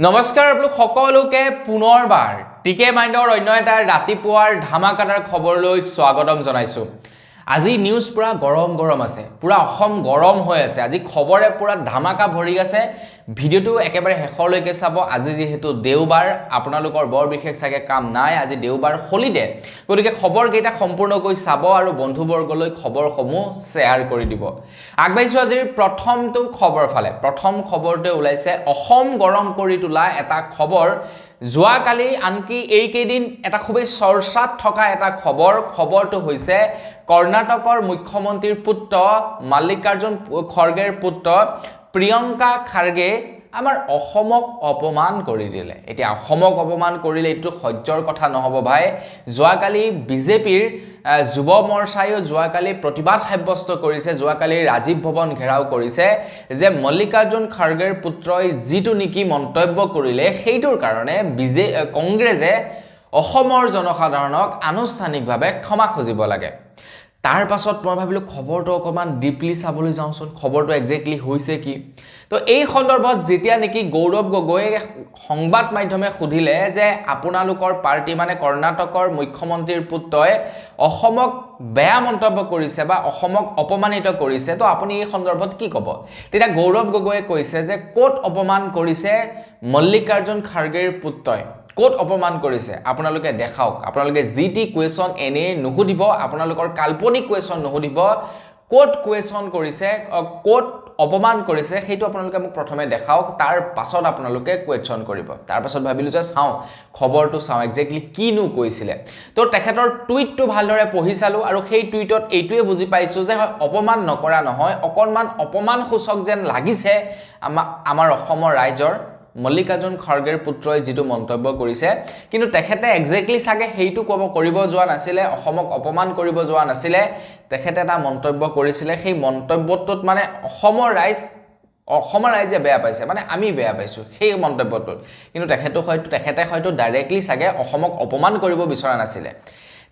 নমস্কাৰ আপোনালোক সকলোকে পুনৰবাৰ টিকে মাইণ্ডৰ অন্য এটা ৰাতিপুৱাৰ ধামাকাদাৰ খবৰলৈ স্বাগতম জনাইছো। আজি নিউজ পুৰা গৰম আছে, পুৰা অসম গৰম হৈ আছে। আজি খবৰে পুৰা ধামাকা ভৰি আছে। ভিডিওটো একেবাৰে শেষলৈকে চাব। আজি যেহেতু দেওবাৰ, আপোনালোকৰ বৰ বিশেষ চাগে কাম নাই, আজি দেওবাৰ হলিডে, গতিকে খবৰকেইটা সম্পূৰ্ণকৈ চাব আৰু বন্ধুবৰ্গলৈ খবৰসমূহ শ্বেয়াৰ কৰি দিব। আগবাঢ়িছো আজিৰ প্ৰথমটো খবৰ ফালে। প্ৰথম খবৰটো ওলাইছে অসম গৰম কৰি তোলা এটা খবৰ। যোৱাকালি আনকি এইকেইদিন এটা খুবেই চৰ্চাত থকা এটা খবৰটো হৈছে কৰ্ণাটকৰ মুখ্যমন্ত্ৰীৰ পুত্ৰ মাল্লিকাৰ্জুন খৰ্গেৰ পুত্ৰ প্ৰিয়ংকা খাৰ্গে আমাৰ অসমক অপমান কৰি দিলে। এতিয়া অসমক অপমান কৰিলে এইটো সহ্যৰ কথা নহ'ব ভাই। যোৱাকালি বিজেপিৰ যুৱ মৰ্চায়ো যোৱাকালি প্ৰতিবাদ সাব্যস্ত কৰিছে, যোৱাকালি ৰাজীৱ ভৱন ঘেৰাও কৰিছে যে মল্লিকাৰ্জুন খাৰ্গেৰ পুত্ৰই যিটো নেকি মন্তব্য কৰিলে সেইটোৰ কাৰণে কংগ্ৰেছে অসমৰ জনসাধাৰণক আনুষ্ঠানিকভাৱে ক্ষমা খুজিব লাগে। তাৰ পাছত মই ভাবিলোঁ খবৰটো অকণমান ডিপলি চাবলৈ যাওঁচোন, খবৰটো একজেক্টলি হৈছে কি। তো এই সন্দৰ্ভত যেতিয়া নেকি গৌৰৱ গগৈয়ে সংবাদ মাধ্যমে সুধিলে যে আপোনালোকৰ পাৰ্টি মানে কৰ্ণাটকৰ মুখ্যমন্ত্ৰীৰ পুত্ৰই অসমক বেয়া মন্তব্য কৰিছে বা অসমক অপমানিত কৰিছে, তো আপুনি এই সন্দৰ্ভত কি ক'ব? তেতিয়া গৌৰৱ গগৈয়ে কৈছে যে ক'ত অপমান কৰিছে মল্লিকাৰ্জুন খাৰ্গেৰ পুত্ৰই, ক'ত অপমান কৰিছে আপোনালোকে দেখাওক। আপোনালোকে যি টি কুৱেশ্যন এনেই নুসুধিব, আপোনালোকৰ কাল্পনিক কুৱেশ্যন নুসুধিব। ক'ত কুৱেশ্যন কৰিছে, ক'ত অপমান কৰিছে সেইটো আপোনালোকে মোক প্ৰথমে দেখাওক, তাৰ পাছত আপোনালোকে কুৱেশ্যন কৰিব। তাৰ পাছত ভাবিলোঁ যে চাওঁ খবৰটো চাওঁ একজেক্টলি কিনো কৈছিলে। তো তেখেতৰ টুইটটো ভালদৰে পঢ়ি চালোঁ আৰু সেই টুইটত এইটোৱে বুজি পাইছোঁ যে অপমান নকৰা নহয়, অকণমান অপমান সূচক যেন লাগিছে আমাৰ অসমৰ ৰাইজৰ মল্লিকাৰ্জুন খৰ্গেৰ পুত্ৰই যিটো মন্তব্য কৰিছে। কিন্তু তেখেতে একজেক্টলি চাগে সেইটো কৰিব যোৱা নাছিলে, অসমক অপমান কৰিব যোৱা নাছিলে। তেখেতে এটা মন্তব্য কৰিছিলে, সেই মন্তব্যটোত মানে অসমৰ ৰাইজে বেয়া পাইছে, মানে আমি বেয়া পাইছোঁ সেই মন্তব্যটোত। কিন্তু তেখেতে হয়তো ডাইৰেক্টলি চাগে অসমক অপমান কৰিব বিচৰা নাছিলে।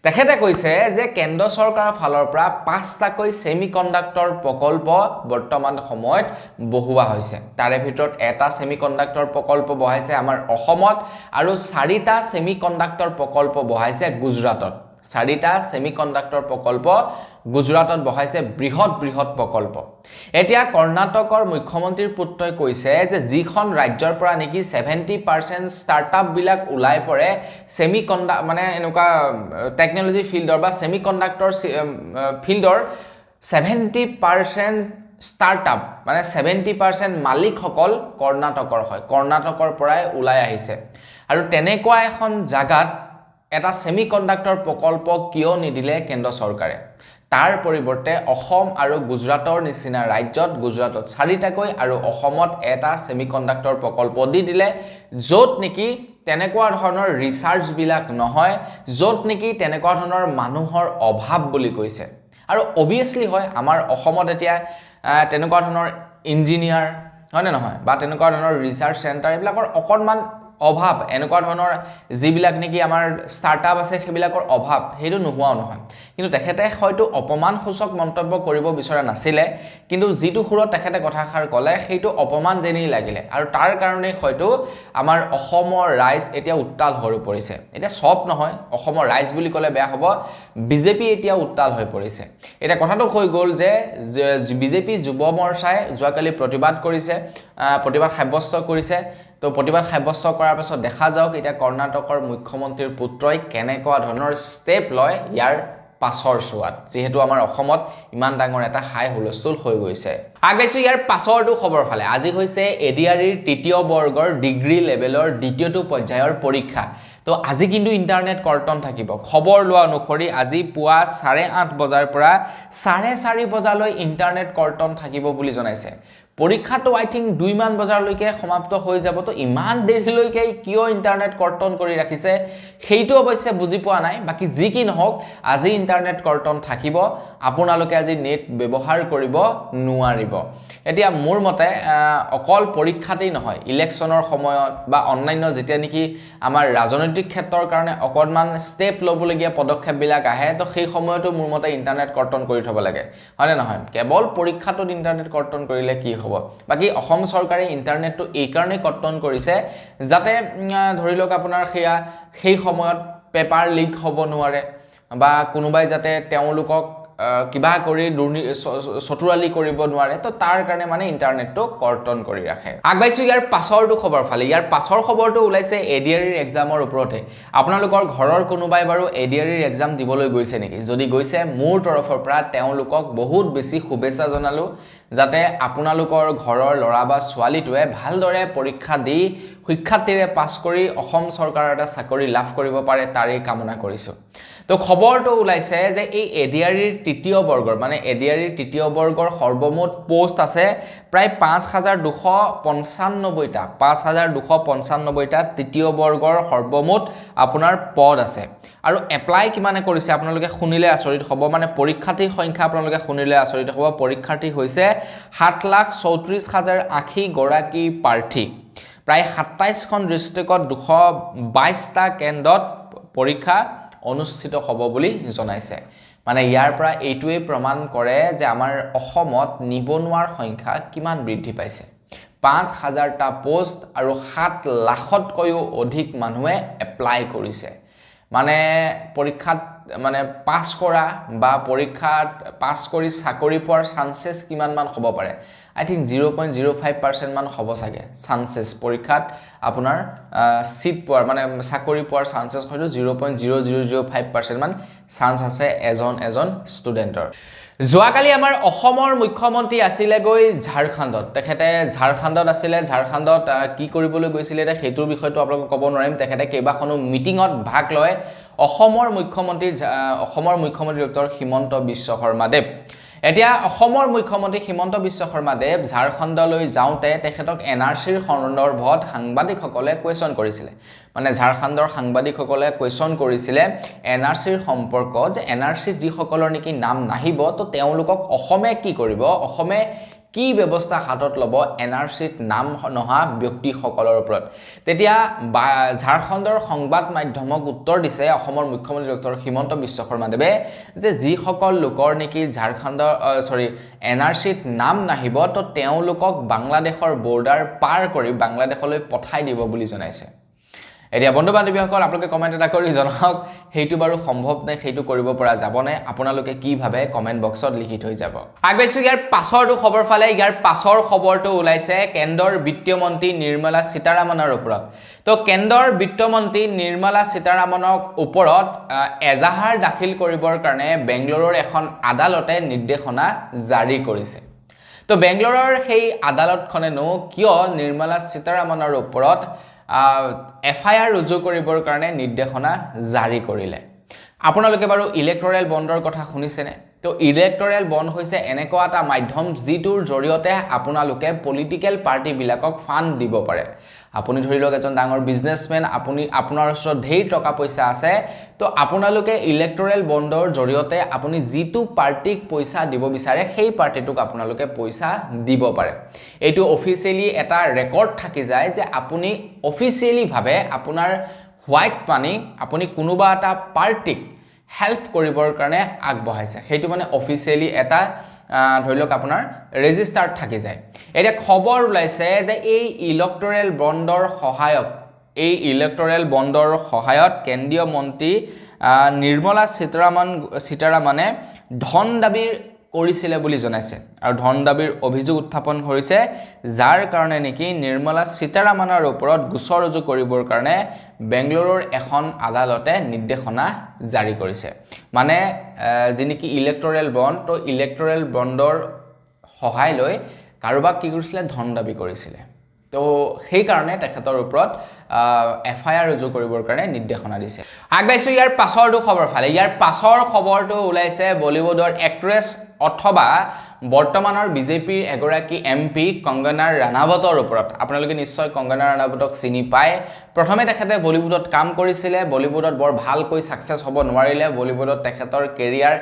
তেখেতে কৈছে যে কেন্দ্ৰ চৰকাৰৰ ফালৰ পৰা 5টাকৈ ছেমি কণ্ডাক্টৰ প্ৰকল্প বৰ্তমান সময়ত বহোৱা হৈছে। তাৰে ভিতৰত এটা ছেমি কণ্ডাক্টৰ প্ৰকল্প বহাইছে আমাৰ অসমত আৰু 4টা ছেমি কণ্ডাক্টৰ প্ৰকল্প বহাইছে গুজৰাটত। 4টা ছেমি কণ্ডাক্টৰ প্ৰকল্প গুজৰাটত বহাইছে, বৃহৎ প্ৰকল্প। এতিয়া কৰ্ণাটকৰ মুখ্যমন্ত্ৰীৰ পুত্ৰই কৈছে যে যিখন ৰাজ্যৰ পৰা নেকি 70% ষ্টাৰ্টআপবিলাক ওলাই পৰে ছেমি মানে এনেকুৱা টেকন'লজি ফিল্ডৰ বা ছেমি কণ্ডাক্টৰ ফিল্ডৰ 70% ষ্টাৰ্টআপ মানে 70% মালিকসকল কৰ্ণাটকৰ হয়, কৰ্ণাটকৰ পৰাই ওলাই আহিছে। আৰু তেনেকুৱা এখন জাগাত এটা ছেমি কণ্ডাক্টৰ প্ৰকল্প কিয় নিদিলে কেন্দ্ৰ চৰকাৰে? তাৰ পৰিৱৰ্তে অসম আৰু গুজৰাটৰ নিচিনা ৰাজ্যত, গুজৰাটত 4টাকৈ আৰু অসমত এটা ছেমি কণ্ডাক্টৰ প্ৰকল্প দি দিলে, য'ত নেকি তেনেকুৱা ধৰণৰ ৰিচাৰ্চবিলাক নহয়, য'ত নেকি তেনেকুৱা ধৰণৰ মানুহৰ অভাৱ বুলি কৈছে। আৰু অভিয়াছলি হয়, আমাৰ অসমত এতিয়া তেনেকুৱা ধৰণৰ ইঞ্জিনিয়াৰ হয়নে নহয়, বা তেনেকুৱা ধৰণৰ ৰিচাৰ্চ চেণ্টাৰ এইবিলাকৰ অকণমান অভাৱ, এনেকুৱা ধৰণৰ যিবিলাক নেকি আমাৰ ষ্টাৰ্টআপ আছে সেইবিলাকৰ অভাৱ, সেইটো নোহোৱাও নহয়। কিন্তু তেখেতে হয়তো অপমানসূচক মন্তব্য কৰিব বিচৰা নাছিলে, কিন্তু যিটো সুৰত তেখেতে কথাষাৰ ক'লে সেইটো অপমান যেনেই লাগিলে। আৰু তাৰ কাৰণে হয়তো আমাৰ অসমৰ ৰাইজ এতিয়া উত্তাল হৈ পৰিছে। এতিয়া চব নহয়, অসমৰ ৰাইজ বুলি ক'লে বেয়া হ'ব, বিজেপি এতিয়া উত্তাল হৈ পৰিছে। এতিয়া কথাটো হৈ গ'ল যে বিজেপি যুৱ মৰ্চাই যোৱাকালি প্ৰতিবাদ কৰিছে, প্ৰতিবাদ সাব্যস্ত কৰিছে। তো প্ৰতিবাদ সাব্যস্ত কৰাৰ পাছত দেখা যাওক এতিয়া কৰ্ণাটকৰ মুখ্যমন্ত্ৰীৰ পুত্ৰই কেনেকুৱা ধৰণৰ ষ্টেপ লয় ইয়াৰ পাছৰ চোৱাত, যিহেতু আমাৰ অসমত ইমান ডাঙৰ এটা হাই হুলস্থুল হৈ গৈছে। আগবাঢ়িছোঁ ইয়াৰ পাছৰটো খবৰ ফালে। আজি হৈছে এডিআৰইৰ 3য় বৰ্গৰ ডিগ্ৰী লেভেলৰ 2য়টো পৰ্যায়ৰ পৰীক্ষা। তো আজি কিন্তু ইণ্টাৰনেট কৰ্তন থাকিব। খবৰ লোৱা অনুসৰি আজি পুৱা 8:30 বজাৰ পৰা 4:30 বজালৈ ইণ্টাৰনেট কৰ্তন থাকিব বুলি জনাইছে। পৰীক্ষাটো আই থিংক 2মান বজালৈকে সমাপ্ত হৈ যাব। তো ইমান দেৰিলৈকে কিয় ইণ্টাৰনেট কৰ্তন কৰি ৰাখিছে সেইটো অৱশ্যে বুজি পোৱা নাই। বাকী যি কি নহওক আজি ইণ্টাৰনেট কৰ্তন থাকিব, আপোনালোকে আজি নেট ব্যৱহাৰ কৰিব নোৱাৰিব। এতিয়া মোৰ মতে অকল পৰীক্ষাতেই নহয়, ইলেকশ্যনৰ সময়ত বা অন্যান্য যেতিয়া নেকি আমাৰ ৰাজনৈতিক ক্ষেত্ৰৰ কাৰণে অকণমান ষ্টেপ ল'বলগীয়া পদক্ষেপবিলাক আহে, তো সেই সময়তো মোৰ মতে ইণ্টাৰনেট কৰ্তন কৰি থ'ব লাগে, হয়নে নহয়? কেৱল পৰীক্ষাটোত ইণ্টাৰনেট কৰ্তন কৰিলে কি হ'ব বাকি অসম চৰকাৰে ইন্টাৰনেটটো এই কাৰণে কৰ্তন কৰিছে যাতে ধৰি লওক আপোনাৰ সেই সময়ত পেপাৰ লিক হ'ব নোৱাৰে বা কোনোবাই যাতে তেওঁলোকক কিবা কৰি চতুৰালি কৰিব নোৱাৰে তো তাৰ কাৰণে মানে ইন্টাৰনেটটো কৰ্তন কৰি ৰাখে আগবাইছো ইয়াৰ পাছৰটো খবৰ ফালে ইয়াৰ পাছৰ খবৰটো ওলাইছে এডিআৰইৰ এক্সামৰ ওপৰতে আপোনালোকৰ ঘৰৰ কোনোবাই বাৰু এডিআৰইৰ এক্সাম দিবলৈ গৈছে নেকি যদি গৈছে মোৰ তৰফৰ পৰা তেওঁলোকক বহুত বেছি শুভেচ্ছা জনালো যাতে আপোনালোকৰ ঘৰৰ লৰা বা ছোৱালীটোৱে ভালদৰে পৰীক্ষা দি শিক্ষাৰ্থীৰে পাছ কৰি অসম চৰকাৰৰ এটা চাকৰি লাভ কৰিব পাৰে তাৰেই কামনা কৰিছো তো খবৰটো ওলাইছে যে এই এডিআৰইৰ তৃতীয় বৰ্গৰ মানে এডিআৰইৰ তৃতীয় বৰ্গৰ সৰ্বমুঠ পোষ্ট আছে প্ৰায় 5295টা তৃতীয় বৰ্গৰ সৰ্বমুঠ আপোনাৰ পদ আছে আৰু এপ্লাই কিমানে কৰিছে আপোনালোকে শুনিলে আচৰিত হ'ব মানে পৰীক্ষাৰ্থীৰ সংখ্যা আপোনালোকে শুনিলে আচৰিত হ'ব পৰীক্ষাৰ্থী হৈছে 7,34,080 গৰাকী প্ৰাৰ্থী প্ৰায় 27খন ডিস্ট্ৰিক্টত 222টা কেন্দ্ৰত পৰীক্ষা অনুষ্ঠিত হ'ব বুলি জনাইছে মানে ইয়াৰ পৰা এইটোৱে প্ৰমাণ কৰে যে আমাৰ অসমত নিবনুৱাৰ সংখ্যা কিমান বৃদ্ধি পাইছে 5,000টা পোষ্ট আৰু 7 লাখতকৈও অধিক মানুহে এপ্লাই কৰিছে মানে পৰীক্ষাত মানে পাছ কৰা বা পৰীক্ষাত পাছ কৰি চাকৰি পোৱাৰ চান্সেছ কিমান মান হ'ব পাৰে I think 0.05% মান হ'ব সাগে চান্সেছ পৰীক্ষাত আপোনাৰ সিট পোৱাৰ মানে চাকৰি পোৱাৰ চান্সেছ হয়তো 0.0005% মান চান্স আছে এজন ষ্টুডেন্টৰ যোৱাকালি আমাৰ অসমৰ মুখ্যমন্ত্ৰী আছিলে গৈ ঝাৰখণ্ডত তেখেতে ঝাৰখণ্ডত আছিলে ঝাৰখণ্ডত কি কৰিবলৈ গৈছিলে হেতুৰ বিষয়টো আপোনাক ক'ব নোৱাৰিম তেখেতে কেইবাখনো মিটিঙত ভাগ লয় অসমৰ মুখ্যমন্ত্ৰী ডক্টৰ হিমন্ত বিশ্ব শৰ্মা দেৱ এতিয়া অসমৰ মুখ্যমন্ত্ৰী হিমন্ত বিশ্ব শৰ্মা দেৱ ঝাৰখণ্ডলৈ যাওঁতে তেখেতক এনআৰসিৰ সন্দৰ্ভত সাংবাদিকসকলে কোৱেশ্যন কৰিছিলে মানে ঝাৰখণ্ডৰ সাংবাদিকসকলে কোৱেশ্যন কৰিছিলে এনআৰসিৰ সম্পৰ্কত যে এনআৰসিত যি সকলৰ নেকি নাম নাহিব তো তেওঁলোকক অসমে কি কৰিব অসমে কি ব্যৱস্থা হাতত লব এনআৰসিত নাম নহা ব্যক্তি সকলৰ ওপৰত তেতিয়া ঝাৰখণ্ডৰ সংবাদ মাধ্যমক উত্তৰ দিছে অসমৰ মুখ্যমন্ত্ৰী ডক্টৰ হিমন্ত বিশ্ব শৰ্মা দেৱে যে যি সকল লোকৰ নেকি ঝাৰখণ্ডৰ এনআৰসিত নাম নাহিব তো তেওঁলোকক বাংলাদেশৰ বৰ্ডাৰ পাৰ কৰি বাংলাদেশলৈ পঠাই দিব বুলি জনাইছে এতিয়া বন্ধু বান্ধৱীসকল আপোনালোকে কমেন্ট এটা কৰি জনাওক হেইটো বাৰু সম্ভৱ নে হেইটো কৰিব পৰা যাব নে আপোনালোকে কি ভাবে কমেন্ট বক্সত লিখি থৈ যাব আগবাইছো ইয়াৰ পাছৰটো খবৰ ফালে ইয়াৰ পাছৰ খবৰটো ওলাইছে কেন্দ্ৰৰ বিত্তীয় মন্ত্ৰী নিৰ্মলা সীতাৰামনৰ ওপৰত তো কেন্দ্ৰৰ বিত্তীয় মন্ত্ৰী নিৰ্মলা সীতাৰামনৰ ওপৰত এজাহাৰ দাখিল কৰিবৰ কাৰণে বেংগলুৰুৰ এখন আদালতে নিৰ্দেশনা জাৰি কৰিছে তো বেংগলুৰুৰ সেই আদালতখনেনো কিয় নিৰ্মলা সীতাৰামনৰ ওপৰত এফআইআৰ ৰুজু কৰিবৰ কাৰণে নিৰ্দেশনা জাৰি কৰিলে আপোনালোকে বাৰু ইলেক্টৰেল বণ্ডৰ কথা শুনিছেনে তো ইলেক্টৰেল বণ্ড হৈছে এনেকুৱা এটা মাধ্যম যিটোৰ জৰিয়তে আপোনালোকে পলিটিক্যাল পাৰ্টি বিলাকক ফান্ড দিব পাৰে আপুনি ধৰি লওক এজন ডাঙৰ বিজনেছমেন আপোনাৰ ওচৰত ঢেৰ টকা পইচা আছে তো আপোনালোকে ইলেক্টৰেল বণ্ডৰ জৰিয়তে আপুনি যিটো পাৰ্টিক পইচা দিব বিচাৰে সেই পাৰ্টিটোক আপোনালোকে পইচা দিব পাৰে এইটো অফিচিয়ালি এটা ৰেকৰ্ড থাকি যায় যে আপুনি অফিচিয়ালি ভাবে আপোনাৰ হোৱাইট মানি আপুনি কোনোবা এটা পাৰ্টিক হেল্প কৰিবৰ কাৰণে আগবঢ়াইছে সেইটো মানে অফিচিয়ালি এটা ধৰি লওক আপোনাৰ ৰেজিষ্টাৰ থাকি যায় এটা খবৰ ওলাইছে যে এই ইলেক্টৰেল বণ্ডৰ সহায়ত কেন্দ্ৰীয় মন্ত্ৰী নিৰ্মলা সীতাৰামনে ধন দাবী কৰিছিলে বুলি জনাইছে আৰু ধন দাবীৰ অভিযোগ উত্থাপন কৰিছে যাৰ কাৰণে নেকি নিৰ্মলা সীতাৰামনৰ ওপৰত গোচৰ ৰুজু কৰিবৰ কাৰণে বেংগলুৰুৰ এখন আদালতে নিৰ্দেশনা জাৰি কৰিছে মানে যিনেকি ইলেক্টৰেল বণ্ড তো ইলেক্টৰেল বণ্ডৰ সহায় লৈ কাৰোবাক কি কৰিছিলে ধন দাবী কৰিছিলে তো সেই কাৰণে তেখেতৰ ওপৰত এফআইআৰ ৰুজু কৰিবৰ কাৰণে নিৰ্দেশনা দিছে আগবাইছো ইয়াৰ পাছৰটো খবৰ ফালে ইয়াৰ পাছৰ খবৰটো ওলাইছে বলিউডৰ এক্ট্ৰেছ অথবা বৰ্তমানৰ বিজেপিৰ এগৰাকী এমপি কংগনা ৰাণাৱতৰ ওপৰত আপোনালোকে নিশ্চয় কংগনা ৰাণাৱতক চিনি পায় প্ৰথমে তেখেতে বলিউডত কাম কৰিছিলে বলিউডত বৰ ভালকৈ সাকসেস হ'ব নোৱাৰিলে বলিউডত তেখেতৰ কেৰিয়াৰ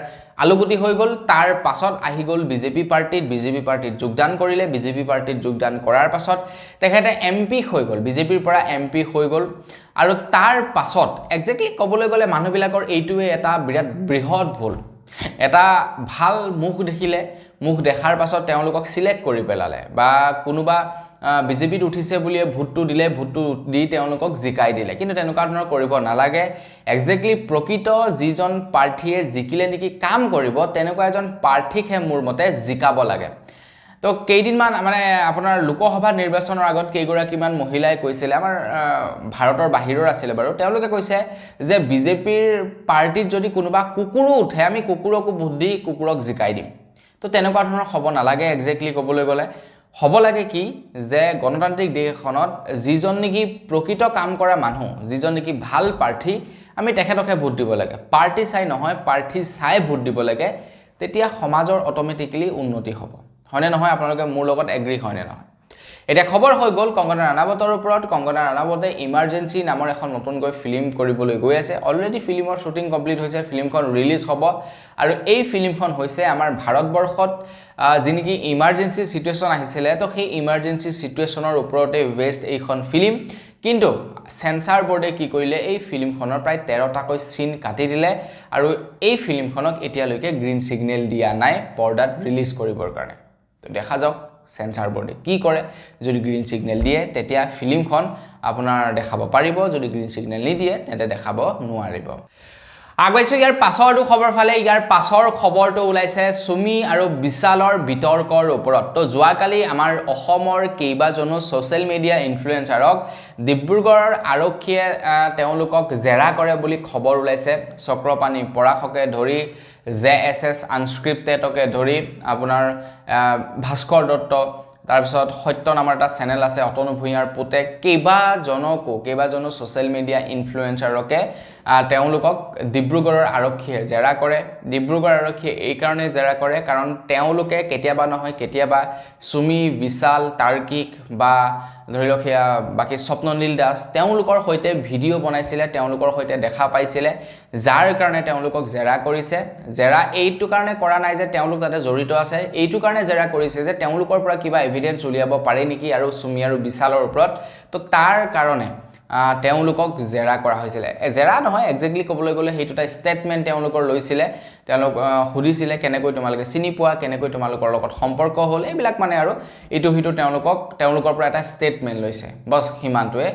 আলুগুটি হৈ গল তাৰ পাছত আহি গল বিজেপি পাৰ্টিত যোগদান কৰিলে বিজেপি পাৰ্টিত যোগদান কৰাৰ পাছত তেখেতে এমপি হৈ গল বিজেপিৰ পৰা এমপি হৈ গল আৰু তাৰ পাছত এক্স্যাক্টলি কবলৈ গলে মানুহবিলাকৰ এইটোৱে এটা বিৰাট বৃহৎ ভুল এটা ভাল মুখ দেখিলে মুখ দেখাৰ পাছত তেওঁলোকক সিলেক্ট কৰি পেলালে বা কোনোবা বিজেপিত উঠিছে বুলিয়ে ভোটটো দিলে ভোটটো দি তেওঁলোকক জিকাই দিলে কিন্তু তেনেকুৱা ধৰণৰ কৰিব নালাগে এক্স্যাক্টলি প্ৰকৃত যিজন প্ৰাৰ্থীয়ে জিকিলে নেকি কাম কৰিব তেনেকুৱা এজন প্ৰাৰ্থীকহে মোৰ মতে জিকাব লাগে তো কেইদিনমান মানে আপোনাৰ লোকসভা নিৰ্বাচনৰ আগত কেইগৰাকীমান মহিলাই কৈছিলে আমাৰ ভাৰতৰ বাহিৰৰ আছিল বাৰু তেওঁলোকে কৈছে যে বিজেপিৰ পাৰ্টিত যদি কোনোবা কুকুৰো উঠে আমি কুকুৰকো ভোট দি কুকুৰক জিকাই দিম তো তেনেকুৱা ধৰণৰ হ'ব নালাগে এক্স্যাক্টলি ক'বলৈ গ'লে হ'ব লাগে কি যে গণতান্ত্ৰিক দেশখনত যিজন নেকি প্ৰকৃত কাম কৰা মানুহ যিজন নেকি ভাল প্ৰাৰ্থী আমি তেখেতকে ভোট দিব লাগে পাৰ্টি চাই নহয় প্ৰাৰ্থী চাই ভোট দিব লাগে তেতিয়া সমাজৰ অটোমেটিক্যালি উন্নতি হ'ব হয়নে নহয় আপোনালোকে মোৰ লগত এগ্ৰি হয়নে নহয় এটা খবৰ হৈ গ'ল কংগনা ৰাণাৱতৰ ওপৰত কংগনা ৰাণাৱতে ইমাৰ্জেন্সি নামৰ এখন নতুনকৈ ফিল্ম কৰিবলৈ গৈ আছে অলৰেডি ফিল্মৰ শুটিং কমপ্লিট হৈছে ফিল্মখন ৰিলিজ হ'ব আৰু এই ফিল্মখন হৈছে আমাৰ ভাৰতবৰ্ষত যিনেকি ইমাৰ্জেন্সি সিচুৱেশ্যন আহিছিলে তো সেই ইমাৰ্জেন্সি সিচুৱেশ্যনৰ ওপৰতে বেস্ট এইখন ফিল্ম কিন্তু সেন্সাৰ বোৰ্ডে কি কৰিলে এই ফিল্মখনৰ প্ৰায় 13টাকৈ সিন কাটি দিলে আৰু এই ফিল্মখনক এতিয়ালৈকে গ্ৰীণ সিগনেল দিয়া নাই পৰ্দাত ৰিলিজ কৰিবৰ কাৰণে তো দেখা যাওক সেন্সাৰ বোৰ্ডে কি কৰে যদি গ্ৰীণ সিগনেল দিয়ে তেতিয়া ফিল্মখন আপোনাৰ দেখাব পাৰিব যদি গ্ৰীণ সিগনেল নিদিয়ে তেন্তে দেখাব নোৱাৰিব আগবাইছো ইয়াৰ পাছৰটো খবৰ ফালে ইয়াৰ পাছৰ খবৰটো ওলাইছে সুমি আৰু বিশালৰ বিতৰ্কৰ ওপৰত তো যোৱাকালি আমাৰ অসমৰ কেইবাজনো সোশ্যাল মিডিয়া ইনফ্লুয়েন্সাৰক ডিব্ৰুগড়ৰ আৰক্ষীয়ে তেওঁলোকক জেৰা কৰে বুলি খবৰ ওলাইছে চক্ৰপানী পৰাখকে ধৰি JSS আনস্ক্ৰিপ্টেডকে ধৰি আপোনাৰ ভাস্কৰ দত্ত তাৰপিছত সত্য নামৰ এটা চেনেল আছে অতনু ভূঞাৰ পুতে কেইবাজনো সোশ্যাল মিডিয়া ইনফ্লুয়েন্সাৰকে তেওঁলোকক ডিব্ৰুগড়ৰ আৰক্ষীয়ে জেৰা কৰে ডিব্ৰুগড় আৰক্ষীয়ে এই কাৰণে জেৰা কৰে কাৰণ তেওঁলোকে কেতিয়াবা নহয় কেতিয়াবা সুমি বিশাল তাৰ্কিক বা ধৰি লওক বাকি স্বপ্ননীল দাস তেওঁলোকৰ সৈতে ভিডিও বনাইছিলে তেওঁলোকৰ সৈতে দেখা পাইছিলে যাৰ কাৰণে তেওঁলোকক জেৰা কৰিছে জেৰা এইটো কাৰণে কৰা নাই যে তেওঁলোক তাতে জড়িত আছে এইটো কাৰণে জেৰা কৰিছে যে তেওঁলোকৰ পৰা কিবা এভিডেন্স উলিয়াব পাৰে নেকি আৰু সুমি আৰু বিশালৰ ওপৰত তো তাৰ কাৰণে তেওঁলোকক জেৰা কৰা হৈছিল জেৰা নহয় এক্স্যাক্টলি ক'বলৈ গ'লে হেইটোটা ষ্টেটমেন্ট তেওঁলোকৰ লৈছিলে তেওঁলোক হুদিছিলে কেনেকৈ তোমালোকে চিনি পোৱা কেনেকৈ তোমালোকৰ লগত সম্পৰ্ক হ'ল এইবিলাক মানে আৰু ইটো হিটো তেওঁলোকৰ পৰা এটা ষ্টেটমেন্ট লৈছে বস হিমানটোৱে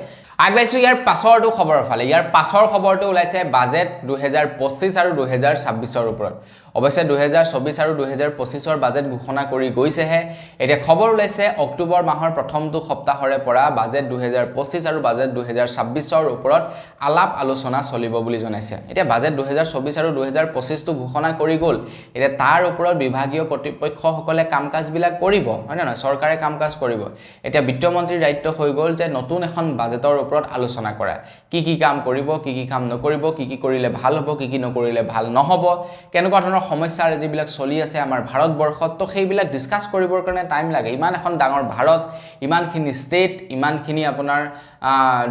আগবাইছো ইয়াৰ পাছৰটো খবৰ ফালে ইয়াৰ পাছৰ খবৰটো ওলাইছে বাজেট 2025 আৰু 2026 ৰ ওপৰত অৱশ্যে 2024 আৰু 2025 ৰ বাজেট ঘোষণা কৰি গৈছেহে এতিয়া খবৰ ওলাইছে অক্টোবৰ মাহৰ প্ৰথমটো সপ্তাহৰে পৰা বাজেট 2025 আৰু বাজেট 2026 ৰ ওপৰত আলাপ আলোচনা চলিব বুলি জনাইছে এতিয়া বাজেট 2024 আৰু 2025 টো ঘোষণা কৰি গল এতিয়া তাৰ ওপৰত বিভাগীয় কৰ্তৃপক্ষসকলে কামকাজ বিলাক কৰিব হয় না চৰকাৰে কামকাজ কৰিব এতিয়া বিত্তমন্ত্ৰীৰ দায়িত্ব হৈ গল যে নতুন এখন বাজেটৰ ওপৰত আলোচনা কৰা কি কাম কৰিব কি কাম নকৰিব কি কৰিলে ভাল হ'ব কি নকৰিলে ভাল নহব কেনেকুৱা ধৰণৰ সমস্যাৰ যিবিলাক চলি আছে আমাৰ ভাৰতবৰ্ষত তো সেইবিলাক ডিসকাস কৰিবৰ কাৰণে টাইম লাগে ইমান এখন ডাঙৰ ভাৰত ইমানখিনি ষ্টেট ইমানখিনি আপোনাৰ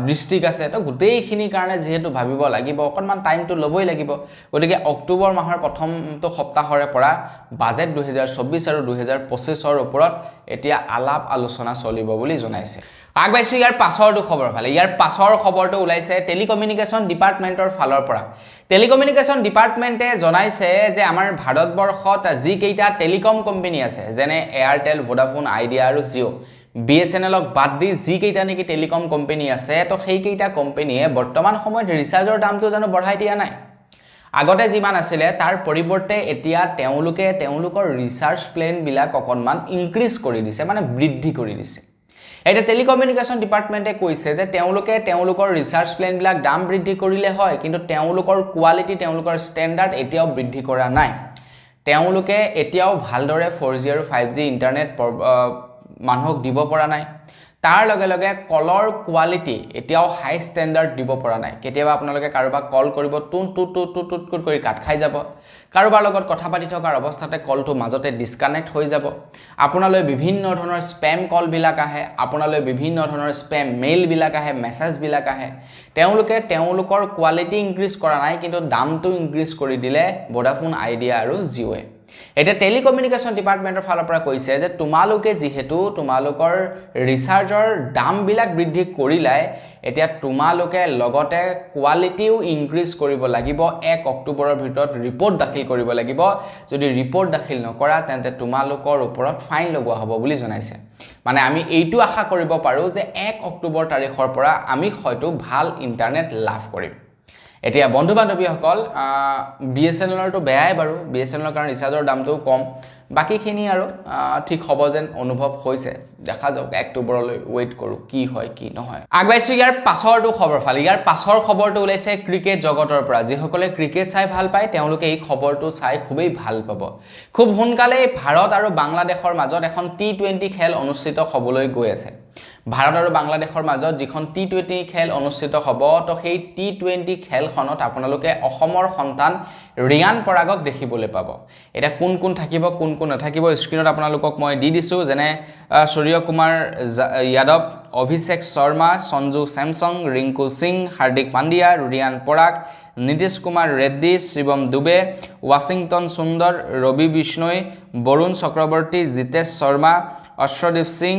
ডিস্ট্ৰিক্ট আছে তো গোটেইখিনিৰ কাৰণে যেহেতু ভাবিব লাগিব অকনমান টাইমটো লবই লাগিব গতিকে অক্টোবৰ মাহৰ প্ৰথমটো সপ্তাহৰে পৰা বাজেট 2024 আৰু 2025 ৰ ওপৰত এতিয়া আলাপ আলোচনা চলিব বুলি জনাইছে আগবাইছো ইয়াৰ পাছৰটো খবৰ ফালে ইয়াৰ পাছৰ খবৰটো ওলাইছে টেলিকমিউনিকেশ্যন ডিপাৰ্টমেন্টৰ ফালৰ পৰা টেলিকমিউনিকেশ্যন ডিপাৰ্টমেন্টে জনাইছে যে আমাৰ ভাৰতবৰ্ষত যি কেইটা টেলিকম কোম্পানী আছে যেনে এয়াৰটেল ভোডাফোন আইডিয়া আৰু জিঅ BSNLক বাদ দি যি কেইটা নেকি টেলিকম কোম্পানী আছে তো সেই কেইটা কোম্পানীয়ে বৰ্তমান সময়ত ৰিচাৰ্জৰ দামটো জানো বঢ়াই দিয়া নাই আগতে যিমান আছিল তাৰ পৰিৱৰ্তে এতিয়া তেওঁলোকৰ ৰিচাৰ্জ প্লেন বিলাক অকনমান ইনক্ৰিজ কৰি দিছে মানে বৃদ্ধি কৰি দিছে এটা টেলিকমিউনিকেশ্যন ডিপাৰ্টমেন্টে কৈছে যে তেওঁলোকৰ ৰিচাৰ্জ প্লেন বিলাক দাম বৃদ্ধি কৰিলে হয় কিন্তু তেওঁলোকৰ কোৱালিটি তেওঁলোকৰ ষ্টেণ্ডাৰ্ড এতিয়াও বৃদ্ধি কৰা নাই তেওঁলোকে এতিয়াও ভালদৰে 4G আৰু 5G ইন্টাৰনেট মানুহক দিব পৰা নাই তাৰ লগে লগে কলৰ কোৱালিটি এতিয়াও হাই ষ্টেণ্ডাৰ্ড দিব পৰা নাই কেতিয়াবা আপোনালোকে কাৰোবাক কল কৰিব টুট কৰি কাট খাই যাব কাৰোবাৰ লগত কথা পাতি থকাৰ অৱস্থাতে কলটো মাজতে ডিসকানেক্ট হৈ যাব আপোনালৈ বিভিন্ন ধৰণৰ স্প্যাম কল বিলাক আহে আপোনালৈ বিভিন্ন ধৰণৰ স্প্যাম মেইল বিলাক আহে মেছেজ বিলাক আহে তেওঁলোকৰ কোৱালিটি ইনক্ৰিজ কৰা নাই কিন্তু দামটো ইনক্ৰিজ কৰি দিলে ভোডাফোন আইডিয়া আৰু জিঅ'য়ে এতিয়া টেলিকমিউনিকেশ্যন ডিপাৰ্টমেণ্টৰ ফালৰ পৰা কৈছে যে তোমালোকে যিহেতু তোমালোকৰ ৰিচাৰ্জৰ দামবিলাক বৃদ্ধি কৰিলাই এতিয়া তোমালোকে লগতে কোৱালিটিও ইনক্ৰিজ কৰিব লাগিব 1 অক্টোবৰৰ ভিতৰত ৰিপৰ্ট দাখিল কৰিব লাগিব যদি ৰিপৰ্ট দাখিল নকৰা তেন্তে তোমালোকৰ ওপৰত ফাইন লগোৱা হ'ব বুলি জনাইছে মানে আমি এইটো আশা কৰিব পাৰো যে 1 অক্টোবৰ তাৰিখৰ পৰা আমি হয়তো ভাল ইন্টাৰনেট লাভ কৰিম এতিয়া বন্ধু বান্ধৱীসকল বিএছএনএলৰটো বেয়াই বাৰু বিএছএনএলৰ কাৰণ ৰিচাৰ্জৰ দামটোও কম বাকিখিনি আৰু ঠিক হ'ব যেন অনুভৱ হৈছে দেখা যাওক অক্টোবৰলৈ ৱেইট কৰোঁ কি হয় কি নহয় আগবাইছোঁ ইয়াৰ পাছৰটো খবৰ ফালে ইয়াৰ পাছৰ খবৰটো ওলাইছে ক্ৰিকেট জগতৰ পৰা যিসকলে ক্ৰিকেট চাই ভাল পায় তেওঁলোকে এই খবৰটো চাই খুবেই ভাল পাব খুব সোনকালে ভাৰত আৰু বাংলাদেশৰ মাজত এখন টি20 খেল অনুষ্ঠিত হ'বলৈ গৈ আছে ভাৰত আৰু বাংলাদেশৰ মাজত যিখন টি20 খেল অনুষ্ঠিত হ'ব তো সেই টি20 খেলখনত আপোনালোকে অসমৰ সন্তান ৰিয়ান পৰাগক দেখিবলৈ পাব এটা কোন কোন থাকিব কোন কোন নাথাকিব স্ক্ৰিনত আপোনালোকক মই দি দিছোঁ যেনে সূৰ্য কুমাৰ যাদৱ অভিষেক শৰ্মা সঞ্জু স্যামসং ৰিংকু সিং হাৰ্দিক পাণ্ডিয়া ৰিয়ান পৰাগ নীতিশ কুমাৰ ৰেড্ডি শিৱম দুবে ৱাশ্বিংটন সুন্দৰ ৰবি বিষ্ণৈ বৰুণ চক্ৰৱৰ্তী জিতেশ শৰ্মা অৰ্শদীপ সিং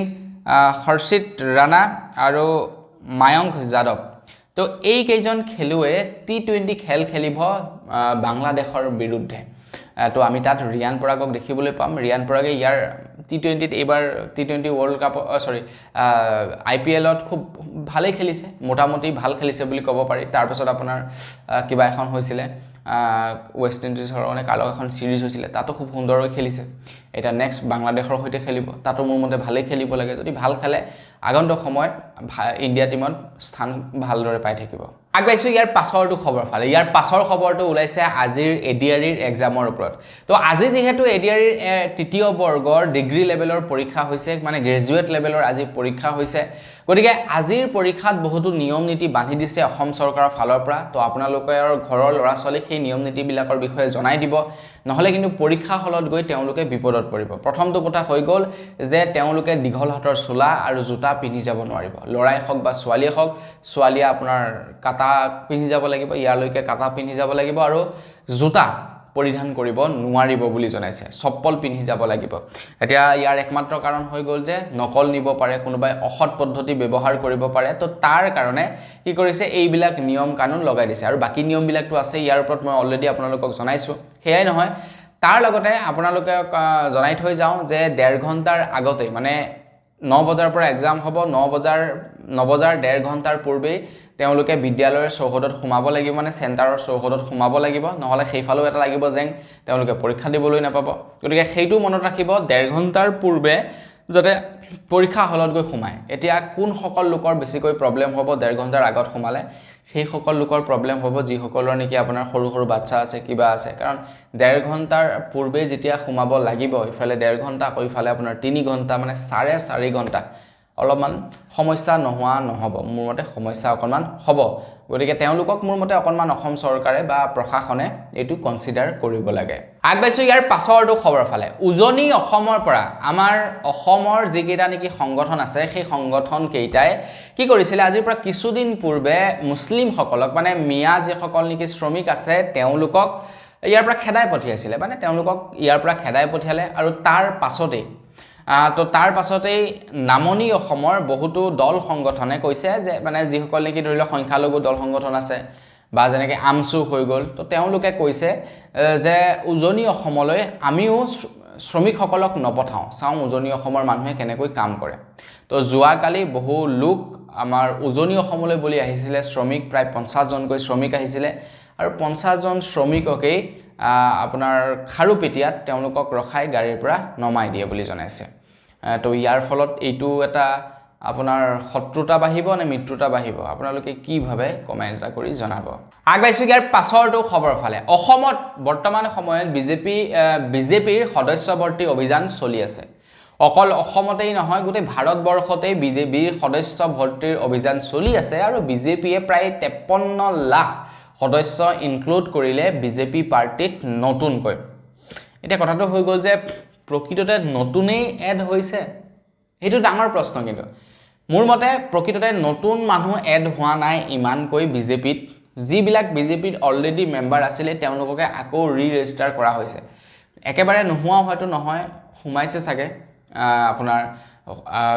হৰ্ষিত ৰাণা আৰু মায়ংক যাদৱ তো এই কেইজন খেলুৱে টি20 খেল খেলিব বাংলাদেশৰ বিৰুদ্ধে তো আমি তাত ৰিয়ান পৰাগক দেখিবলৈ পাম ৰিয়ান পৰাগে ইয়াৰ টি20ত এইবাৰ টি20 ৱৰ্ল্ড কাপ সৰি IPLত খুব ভালেই খেলিছে মোটামুটি ভাল খেলিছে বুলি ক'ব পাৰি তাৰপিছত আপোনাৰ কিবা এখন হৈছিলে ৱেষ্ট ইণ্ডিজৰ কাৰণে কালো এখন সিৰিজ হৈছিল তাতো খুব সুন্দৰকৈ খেলিছে এটা নেক্সট বাংলাদেশৰ হৈতে খেলিব তাতো মোৰ মতে ভালেই খেলিব লাগে যদি ভাল খেলে আগন্তুক সময়ত ইণ্ডিয়া টিমত স্থান ভালদৰে পাই থাকিব আগবাইছোঁ ইয়াৰ পাছৰটো খবৰ ফালে ইয়াৰ পাছৰ খবৰটো ওলাইছে আজিৰ এডিআৰিৰ এক্সামৰ ওপৰত তো আজি যেহেতু এডিআৰিৰ তৃতীয় বৰ্গৰ ডিগ্ৰী লেভেলৰ পৰীক্ষা হৈছে মানে গ্ৰেজুৱেট লেভেলৰ আজি পৰীক্ষা হৈছে গতিকে আজিৰ পৰীক্ষাত বহুতো নিয়ম নীতি বান্ধি দিছে অসম চৰকাৰৰ ফালৰ পৰা তো আপোনালোকৰ ঘৰৰ ল'ৰা ছোৱালীক সেই নিয়ম নীতিবিলাকৰ বিষয়ে জনাই দিব নহলে কিন্তু পৰীক্ষা হলত গৈ তেওঁলোকে বিপদত পৰিব প্ৰথমটো কথা হৈ গ'ল যে তেওঁলোকে দীঘল হাতৰ চোলা আৰু জোতা পিন্ধি যাব নোৱাৰিব লৰাই হওক বা ছোৱালীয়ে হওক ছোৱালীয়ে আপোনাৰ কাটা পিন্ধি যাব লাগিব ইয়ালৈকে কাটা পিন্ধি যাব লাগিব আৰু জোতা পৰিধান কৰিব নোৱাৰিব বুলি জনাইছে চপ্পল পিন্ধি যাব লাগিব এতিয়া ইয়াৰ একমাত্ৰ কাৰণ হৈ গ'ল যে নকল নিব পাৰে কোনোবাই অসৎ পদ্ধতি ব্যৱহাৰ কৰিব পাৰে তো তাৰ কাৰণে কি কৰিছে এইবিলাক নিয়ম কানুন লগাই দিছে আৰু বাকি নিয়মবিলাকটো আছে ইয়াৰ ওপৰত মই অলৰেডি আপোনালোকক জনাইছো হেয়াই নহয় তাৰ লগতে আপোনালোকে জনাই থৈ যাওঁ যে 1.5 ঘণ্টাৰ আগতে মানে 9 বজাৰ পৰা এক্সাম হ'ব 9 বজাৰ 1.5 ঘণ্টাৰ পূৰ্বে তেওঁলোকে বিদ্যালয়ৰ চৌহদত সোমাব লাগিব মানে চেণ্টাৰৰ চৌহদত সোমাব লাগিব নহলে সেইফালেও এটা লাগিব যেন তেওঁলোকে পৰীক্ষা দিবলৈ নাপাব গতিকে সেইটো মনত ৰাখিব 1.5 ঘণ্টাৰ পূৰ্বে যাতে পৰীক্ষা হলত গৈ সোমায় এতিয়া কোন সকল লোকৰ বেছিকৈ প্ৰবলেম হ'ব 1.5 ঘণ্টাৰ আগত সোমালে সেই সকল লোকৰ প্ৰবলেম হ'ব যি সকলৰ নেকি আপোনাৰ সৰু সৰু বাচ্চা আছে কিবা আছে কাৰণ 1.5 ঘণ্টাৰ পূৰ্বে যেতিয়া সোমাব লাগিব ইফালে 1.5 ঘণ্টা কইফালে আপোনাৰ 3 ঘণ্টা মানে 4.5 ঘণ্টা অলপমান সমস্যা নোহোৱা নহব মোৰ মতে সমস্যা অকনমান হ'ব গতিকে তেওঁলোকক মোৰ মতে অকনমান অসম চৰকাৰে বা প্ৰশাসনে এটো কনসিডাৰ কৰিব লাগে আগবাইছো ইয়াৰ পাছৰটো খবৰ ফালে উজনি অসমৰ পৰা আমাৰ অসমৰ যিকেইটা নেকি সংগঠন আছে সেই সংগঠন কেইটাই কি কৰিছিল আজিৰ পৰা কিছুদিন পূৰ্বে মুছলিম সকলক মানে মিয়া যে সকল নেকি শ্ৰমিক আছে তেওঁলোকক ইয়াৰ পৰা খেদাই পঠিয়াইছিল মানে তেওঁলোকক ইয়াৰ পৰা খেদাই পঠিয়ালে আৰু তাৰ পাছতে তো তাৰ পাছতেই নামনি অসমৰ বহুতো দল সংগঠনে কৈছে যে মানে যিসকল নেকি ধৰিলে সংখ্যালঘু দল সংগঠন আছে বা যেনেকৈ আমসু হৈ গ'ল তো তেওঁলোকে কৈছে যে উজনি অসমলৈ আমিও শ্ৰমিকসকলক নপঠাওঁ চাওঁ উজনি অসমৰ মানুহে কেনেকৈ কাম কৰে তো যোৱাকালি বহু লোক আমাৰ উজনি অসমলৈ বুলি আহিছিলে শ্ৰমিক প্ৰায় 50 জনকৈ শ্ৰমিক আহিছিলে আৰু 50 জন শ্ৰমিককেই আপোনাৰ খাৰুপেটিয়াত তেওঁলোকক ৰখাই গাড়ীৰ পৰা নমাই দিয়ে বুলি জনাইছে তো ইয়াৰ ফলত এইটো এটা আপোনাৰ শত্ৰুতা বাঢ়িব নে মিত্ৰতা বাঢ়িব আপোনালোকে কি ভাবে কমেন্ট এটা কৰি জনাব আগবাইছো ইয়াৰ পাছৰটো খবৰ ফালে অসমত বৰ্তমান সময়ত বিজেপিৰ সদস্যভৰ্তি অভিযান চলি আছে অকল অসমতেই নহয় গোটেই ভাৰতবৰ্ষতেই বিজেপিৰ সদস্য ভৰ্তিৰ অভিযান চলি আছে আৰু বিজেপিয়ে প্ৰায় 53 লাখ সদস্য ইনক্লুড কৰিলে বিজেপি পাৰ্টিত নতুনকৈ এটা কথাটো হৈ গ'ল যে প্ৰকৃততে নতুনেই এড হৈছে এইটো ডাঙৰ প্ৰশ্ন কিন্তু মোৰ মতে প্ৰকৃততে নতুন মানুহ এড হোৱা নাই ইমানকৈ বিজেপিত যিবিলাক বিজেপিত অলৰেডি মেম্বাৰ আছিল তেওঁলোককে আকৌ ৰি-ৰেজিষ্টাৰ কৰা হৈছে একেবাৰে নোহোৱাও হয়তো নহয়, সোমাইছে চাগে আপোনাৰ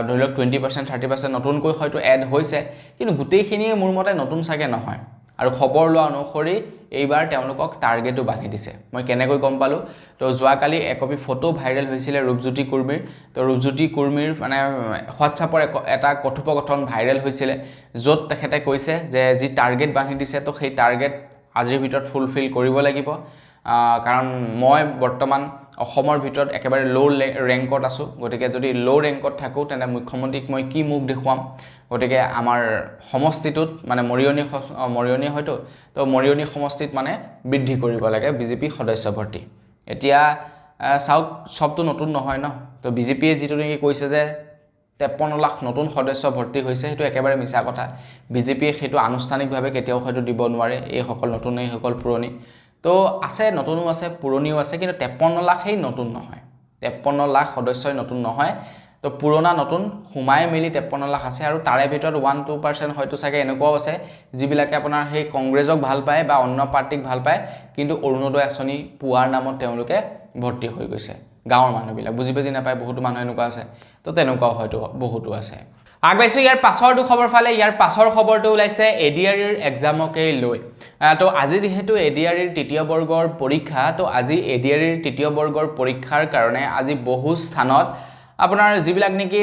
ধৰি লওক 20% 30% নতুনকৈ হয়তো এড হৈছে, কিন্তু গোটেইখিনিয়ে মোৰ মতে নতুন চাগে নহয়। আৰু খবৰ লোৱা অনুসৰি এইবাৰ তেওঁলোকক টাৰ্গেটো বান্ধি দিছে। মই কেনেকৈ গম পালোঁ, তো যোৱাকালি একপি ফটো ভাইৰেল হৈছিলে ৰূপজ্যোতি কুৰ্মীৰ। তো ৰূপজ্যোতি কুৰ্মীৰ মানে হোৱাটছআপৰ এটা কথোপকথন ভাইৰেল হৈছিলে, য'ত তেখেতে কৈছে যে যি টাৰ্গেট বান্ধি দিছে তো সেই টাৰ্গেট আজিৰ ভিতৰত ফুলফিল কৰিব লাগিব, কাৰণ মই বৰ্তমান অসমৰ ভিতৰত একেবাৰে ল' ৰেংকত আছোঁ। গতিকে যদি ল' ৰেংকত থাকোঁ তেন্তে মুখ্যমন্ত্ৰীক মই কি মুখ দেখুৱাম। গতিকে আমাৰ সমষ্টিটোত মানে মৰিয়নি হয়তো, তো মৰিয়নি সমষ্টিত মানে বৃদ্ধি কৰিব লাগে বিজেপি সদস্য ভৰ্তি। এতিয়া চাওক, চবটো নতুন নহয় ন। তো বিজেপিয়ে যিটো নেকি কৈছে যে 53 লাখ নতুন সদস্য ভৰ্তি হৈছে, সেইটো একেবাৰে মিছা কথা। বিজেপিয়ে সেইটো আনুষ্ঠানিকভাৱে কেতিয়াও হয়তো দিব নোৱাৰে, এইসকল নতুন এইসকল পুৰণি। তো আছে, নতুনো আছে পুৰণিও আছে, কিন্তু 53 লাখেই নতুন নহয়, 53 লাখ সদস্যই নতুন নহয়। তো পুৰণা নতুন সোমাই মেলি 53 লাখ আছে, আৰু তাৰে ভিতৰত 1-2% হয়তো চাগে এনেকুৱাও আছে যিবিলাকে আপোনাৰ সেই কংগ্ৰেছক ভাল পায় বা অন্য পাৰ্টিক ভাল পায়, কিন্তু অৰুণোদয় আঁচনি পোৱাৰ নামত তেওঁলোকে ভৰ্তি হৈ গৈছে। গাঁৱৰ মানুহবিলাক বুজি নাপায়, বহুতো মানুহ এনেকুৱা আছে। তো তেনেকুৱাও হয়তো বহুতো আছে। আগবাইছোঁ ইয়াৰ পাছৰটো খবৰ ফালে। ইয়াৰ পাছৰ খবৰটো ওলাইছে ADREৰ এক্সামকে লৈ। তো আজি যিহেতু ADREৰ তৃতীয় বৰ্গৰ পৰীক্ষা, তো আজি ADREৰ তৃতীয় বৰ্গৰ পৰীক্ষাৰ কাৰণে আজি বহু স্থানত আপোনাৰ যিবিলাক নেকি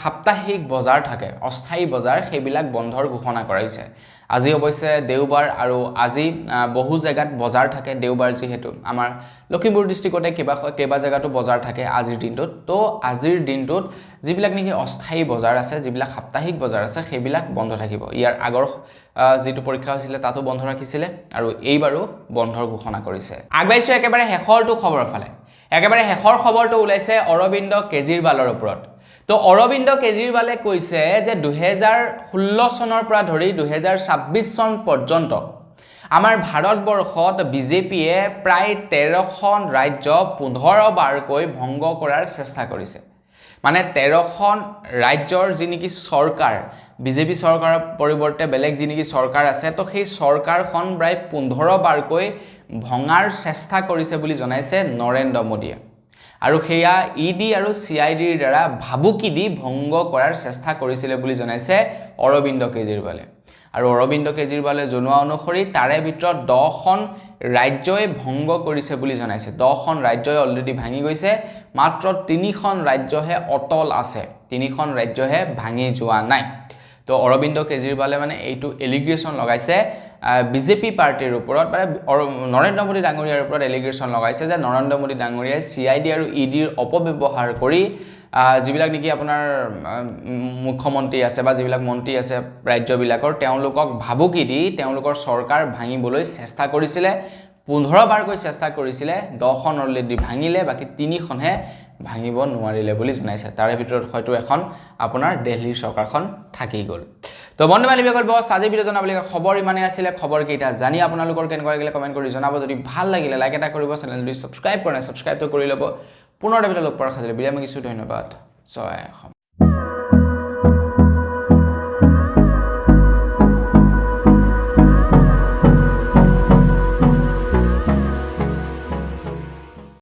সাপ্তাহিক বজাৰ থাকে, অস্থায়ী বজাৰ, সেইবিলাক বন্ধৰ ঘোষণা কৰাইছে। আজি অৱশ্যে দেওবাৰ, আৰু আজি বহু জেগাত বজাৰ থাকে দেওবাৰ, যিহেতু আমাৰ লখিমপুৰ ডিষ্ট্ৰিক্টতে কেইবা জেগাতো বজাৰ থাকে আজিৰ দিনটোত। তো আজিৰ দিনটোত যিবিলাক নেকি অস্থায়ী বজাৰ আছে, যিবিলাক সাপ্তাহিক বজাৰ আছে, সেইবিলাক বন্ধ থাকিব। ইয়াৰ আগৰ যিটো পৰীক্ষা হৈছিলে তাতো বন্ধ ৰাখিছিলে, আৰু এইবাৰো বন্ধৰ ঘোষণা কৰিছে। আগবাইছোঁ একেবাৰে শেষৰটো খবৰৰ ফালে। একেবাৰে শেষৰ খবৰটো ওলাইছে অৰবিন্দ কেজৰিৱালৰ ওপৰত। তো অৰবিন্দ কেজৰিৱালে কৈছে যে 2016 চনৰ পৰা ধৰি 2026 চন পৰ্যন্ত আমাৰ ভাৰতবৰ্ষত বিজেপিয়ে প্ৰায় 13খন ৰাজ্য 15 বাৰকৈ ভংগ কৰাৰ চেষ্টা কৰিছে। মানে 13খন ৰাজ্যৰ যি নেকি চৰকাৰ, বিজেপি চৰকাৰৰ পৰিৱৰ্তে বেলেগ যি নেকি চৰকাৰ আছে, তো সেই চৰকাৰখন প্ৰায় 15 বাৰকৈ ভঙাৰ চেষ্টা কৰিছে বুলি জনাইছে নৰেন্দ্ৰ মোদীয়ে। আৰু সেয়া ED আৰু CIDৰ দ্বাৰা ভাবুকি দি ভংগ কৰাৰ চেষ্টা কৰিছিলে বুলি জনাইছে অৰবিন্দ কেজৰিৱালে। আৰু অৰবিন্দ কেজৰিৱালে জনোৱা অনুসৰি তাৰে ভিতৰত 10খন ৰাজ্যই ভংগ কৰিছে বুলি জনাইছে। 10খন ৰাজ্যই অলৰেডি ভাঙি গৈছে, মাত্ৰ 3খন ৰাজ্যহে অটল আছে, 3খন ৰাজ্যহে ভাঙি যোৱা নাই। তো অৰবিন্দ কেজৰিৱালে মানে এইটো এলিগ্ৰেশ্যন লগাইছে বিজেপি পাৰ্টিৰ ওপৰত, মানে নৰেন্দ্ৰ মোদী ডাঙৰীয়াৰ ওপৰত এলিগ্ৰেশ্যন লগাইছে যে নৰেন্দ্ৰ মোদী ডাঙৰীয়াই CID আৰু EDৰ অপব্যৱহাৰ কৰি যিবিলাক নেকি আপোনাৰ মুখ্যমন্ত্ৰী আছে বা যিবিলাক মন্ত্ৰী আছে ৰাজ্যবিলাকৰ, তেওঁলোকক ভাবুকি দি তেওঁলোকৰ চৰকাৰ ভাঙিবলৈ চেষ্টা কৰিছিলে। 15 বাৰকৈ চেষ্টা কৰিছিলে, 10খন অলৰেডি ভাঙিলে, বাকী 3খনহে ভাঙিব নোৱাৰিলে বুলি জনাইছে। তাৰে ভিতৰত হয়তো এখন আপোনাৰ দিল্লীৰ চৰকাৰখন থাকি গ'ল। তো বন্ধু বান্ধৱীসকল, বছ আজি ভিডিঅ' জনাবলগীয়া খবৰ ইমানেই আছিলে। খবৰকেইটা জানি আপোনালোকৰ কেনেকুৱা লাগিলে কমেণ্ট কৰি জনাব। যদি ভাল লাগিলে লাইক এটা কৰিব, চেনেল যদি ছাবস্ক্ৰাইব কৰা নাই ছাবস্ক্ৰাইবটো কৰি ল'ব। পুনৰ এটা ভিডিঅ' লগ পোৱাৰ সাজু বিদায় মাগিছোঁ। ধন্যবাদ। জয় অসম।